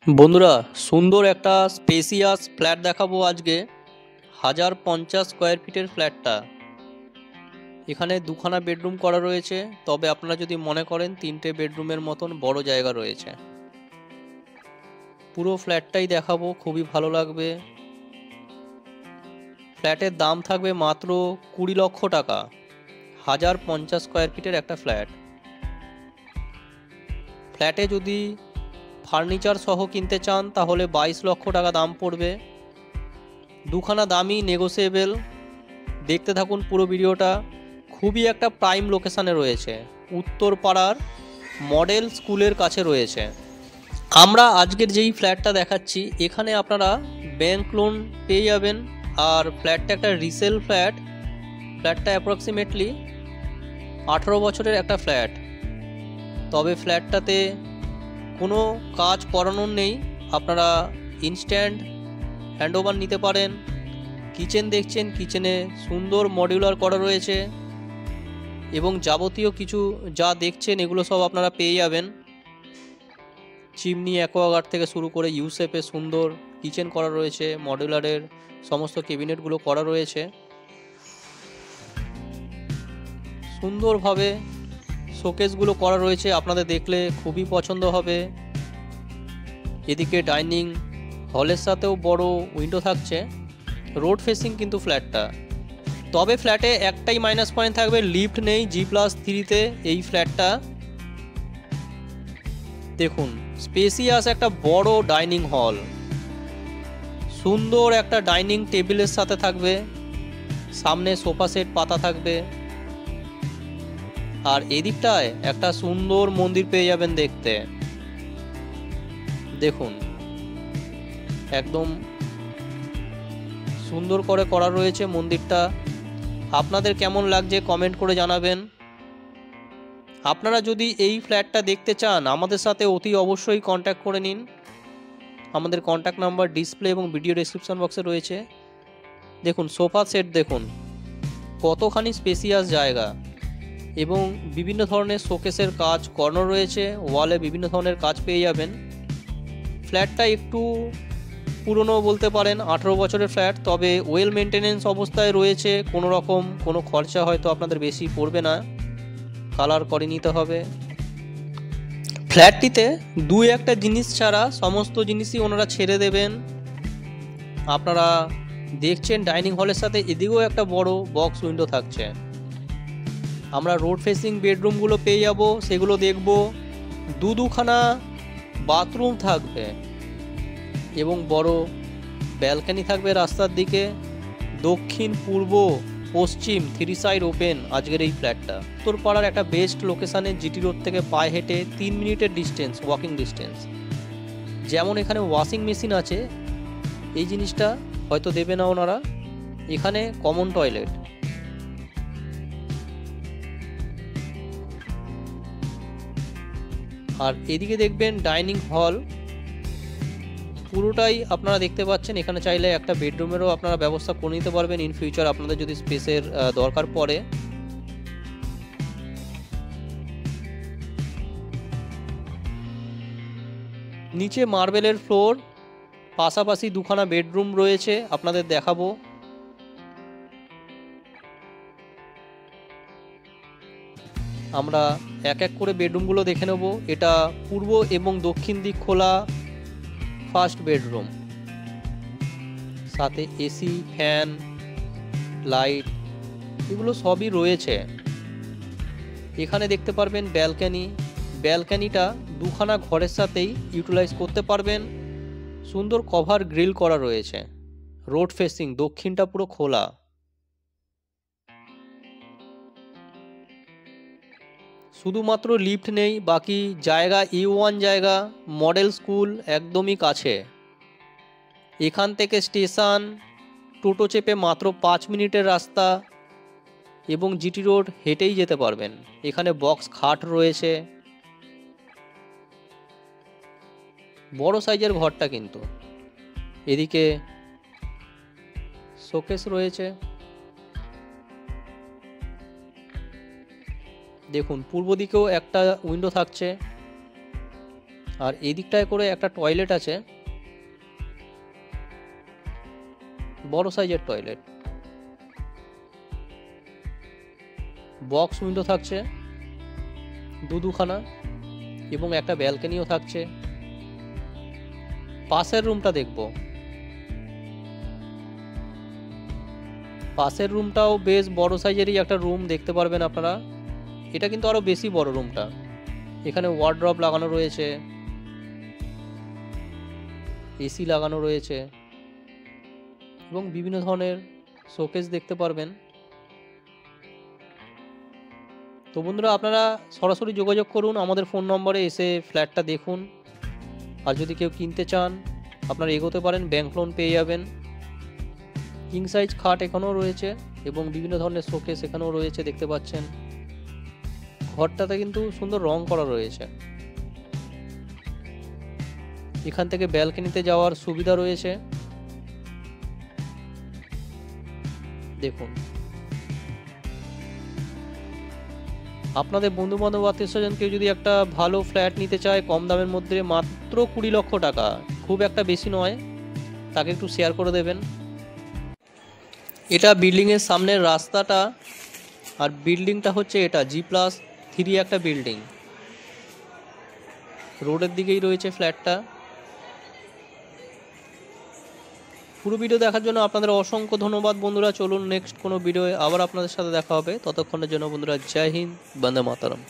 বন্ধুরা, সুন্দর একটা স্পেসিয়াস ফ্ল্যাট দেখাবো আজকে। 1050 স্কোয়ার ফিটের ফ্ল্যাটটা। এখানে দুখানা বেডরুম করা রয়েছে, তবে আপনারা যদি মনে করেন তিনটে বেডরুমের মতন বড় জায়গা রয়েছে। পুরো ফ্ল্যাটটাই দেখাবো, খুবই ভালো লাগবে। ফ্ল্যাটের দাম থাকবে মাত্র 20 লক্ষ টাকা। 1050 স্কোয়ার ফিটের একটা ফ্ল্যাট। ফ্ল্যাটে যদি ফার্নিচার সহ কিনতে চান তাহলে 22 লক্ষ টাকা দাম পড়বে। দুখানা দামই নেগোসিয়েবল। দেখতে থাকুন পুরো ভিডিওটা। খুবই একটা প্রাইম লোকেশানে রয়েছে, উত্তরপাড়ার মডেল স্কুলের কাছে রয়েছে। আমরা আজকের যেই ফ্ল্যাটটা দেখাচ্ছি এখানে আপনারা ব্যাংক লোন পেয়ে যাবেন। আর ফ্ল্যাটটা একটা রিসেল ফ্ল্যাট। ফ্ল্যাটটা অ্যাপ্রক্সিমেটলি 18 বছরের একটা ফ্ল্যাট। তবে ফ্ল্যাটটাতে কোনো কাজ করানোর নেই, আপনারা ইনস্ট্যান্ট হ্যান্ডওভার নিতে পারেন। কিচেন দেখছেন, কিচেনে সুন্দর মডিউলার করা রয়েছে এবং যাবতীয় কিছু যা দেখছেন এগুলো সব আপনারা পেয়ে যাবেন। চিমনি, অ্যাকোয়াগার্ড থেকে শুরু করে ইউ শেপে সুন্দর কিচেন করা রয়েছে। মডিউলারের সমস্ত ক্যাবিনেটগুলো করা রয়েছে সুন্দরভাবে। শোকেসগুলো করা রয়েছে, আপনাদের দেখলে খুবই পছন্দ হবে। এদিকে ডাইনিং হলের সাথেও বড় উইন্ডো থাকছে। রোড ফেসিং কিন্তু ফ্ল্যাটটা। তবে ফ্ল্যাটে একটাই মাইনাস পয়েন্ট থাকবে, লিফট নেই G+3-তে এই ফ্ল্যাটটা। দেখুন, স্পেসিয়াস একটা বড় ডাইনিং হল, সুন্দর একটা ডাইনিং টেবিলের সাথে থাকবে। সামনে সোফা সেট পাতা থাকবে। আর এদিকটায় একটা সুন্দর মন্দির পেয়ে যাবেন দেখতে। দেখুন, একদম সুন্দর করে করা রয়েছে মন্দিরটা। আপনাদের কেমন লাগছে কমেন্ট করে জানাবেন। আপনারা যদি এই ফ্ল্যাটটা দেখতে চান আমাদের সাথে অতি অবশ্যই কন্ট্যাক্ট করে নিন। আমাদের কন্ট্যাক্ট নাম্বার ডিসপ্লে এবং ভিডিও ডেসক্রিপশন বক্সে রয়েছে। দেখুন সোফা সেট, দেখুন কতখানি স্পেসিয়াস জায়গা এবং বিভিন্ন ধরনের শোকেসের কাজ করানো রয়েছে। ওয়ালে বিভিন্ন ধরনের কাজ পেয়ে যাবেন। ফ্ল্যাটটা একটু পুরনো বলতে পারেন, 18 বছরের ফ্ল্যাট, তবে ওয়েল মেনটেনেন্স অবস্থায় রয়েছে। কোনো রকম কোনো খরচা হয়তো আপনাদের বেশি পড়বে না, কালার করে নিতে হবে। ফ্ল্যাটটিতে একটা জিনিস ছাড়া সমস্ত জিনিসই ওনারা ছেড়ে দেবেন। আপনারা দেখছেন ডাইনিং হলের সাথে এদিকেও একটা বড় বক্স উইন্ডো থাকছে। আমরা রোড ফেসিং বেডরুমগুলো পেয়ে যাব, সেগুলো দেখব। দুখানা বাথরুম থাকবে এবং বড় ব্যালকনি থাকবে রাস্তার দিকে। দক্ষিণ, পূর্ব, পশ্চিম 3 সাইড ওপেন আজকের এই ফ্ল্যাটটা। উত্তরপাড়ার একটা বেস্ট লোকেশানে, জিটি রোড থেকে পায়ে হেঁটে 3 মিনিটের ডিস্টেন্স, ওয়াকিং ডিস্টেন্স। যেমন এখানে ওয়াশিং মেশিন আছে, এই জিনিসটা হয়তো দেবে না ওনারা। এখানে কমন টয়লেট। আর এদিকে দেখবেন ডাইনিং হল পুরোটাই আপনারা দেখতে পাচ্ছেন। এখানে চাইলে একটা বেডরুমেরও আপনারা ব্যবস্থা করে নিতে পারবেন ইন ফিউচার, আপনাদের যদি স্পেসের দরকার পড়ে। নিচে মার্বেলের ফ্লোর, পাশাপাশি দুখানা বেডরুম রয়েছে, আপনাদের দেখাবো। আমরা এক এক করে বেডরুমগুলো দেখে নেব। এটা পূর্ব এবং দক্ষিণ দিক খোলা ফার্স্ট বেডরুম, সাথে এসি, ফ্যান, লাইট এগুলো সবই রয়েছে। এখানে দেখতে পারবেন ব্যালকনি। ব্যালকনিটা দুখানা ঘরের সাথেই ইউটিলাইজ করতে পারবেন। সুন্দর কভার গ্রিল করা রয়েছে। রোড ফেসিং, দক্ষিণটা পুরো খোলা। শুধুমাত্র লিফট নেই, বাকি জায়গা E1 জায়গা। মডেল স্কুল একদমই কাছে। এখান থেকে স্টেশন টোটো চেপে মাত্র 5 মিনিটের রাস্তা এবং জিটি রোড হেঁটেই যেতে পারবেন। এখানে বক্স খাট রয়েছে, বড় সাইজের ঘরটা কিন্তু। এদিকে শোকেস রয়েছে। দেখুন পূর্ব দিকেও একটা উইন্ডো থাকছে। আর এই দিকটায় করে একটা টয়লেট আছে, বড় সাইজের টয়লেট। বক্স উইন্ডো থাকছে দুখানা এবং একটা ব্যালকনিও থাকছে। পাশের রুমটা দেখব। পাশের রুমটাও বেশ বড় সাইজেরই একটা রুম দেখতে পারবেন আপনারা। এটা কিন্তু আরো বেশি বড় রুমটা। এখানে ওয়ার্ড্রপ লাগানো রয়েছে, এসি লাগানো রয়েছে এবং বিভিন্ন ধরনের শোকেস দেখতে পারবেন। তো বন্ধুরা, আপনারা সরাসরি যোগাযোগ করুন আমাদের ফোন নম্বরে, এসে ফ্ল্যাটটা দেখুন। আর যদি কেউ কিনতে চান আপনারা এগোতে পারেন, ব্যাংক লোন পেয়ে যাবেন। কিং সাইজ খাট এখানেও রয়েছে এবং বিভিন্ন ধরনের শোকেস এখানেও রয়েছে দেখতে পাচ্ছেন। ঘরটাতে কিন্তু সুন্দর রং করা রয়েছে। এখান থেকে ব্যালকনিতে যাওয়ার সুবিধা রয়েছে দেখুন। আপনাদের বন্ধু বান্ধব আত্মীয় স্বজন কেউ যদি একটা ভালো ফ্ল্যাট নিতে চায় কম দামের মধ্যে, মাত্র 20 লক্ষ টাকা, খুব একটা বেশি নয়, তাকে একটু শেয়ার করে দেবেন। এটা বিল্ডিংয়ের সামনের রাস্তাটা, আর বিল্ডিংটা হচ্ছে এটা G+3 একটা বিল্ডিং। রোডের দিকেই রয়েছে ফ্ল্যাটটা। পুরো ভিডিও দেখার জন্য আপনাদের অসংখ্য ধন্যবাদ বন্ধুরা। চলুন নেক্সট কোনো ভিডিওয়ে আবার আপনাদের সাথে দেখা হবে। ততক্ষণের জন্য বন্ধুরা জয় হিন্দ, বন্দে মাতরম।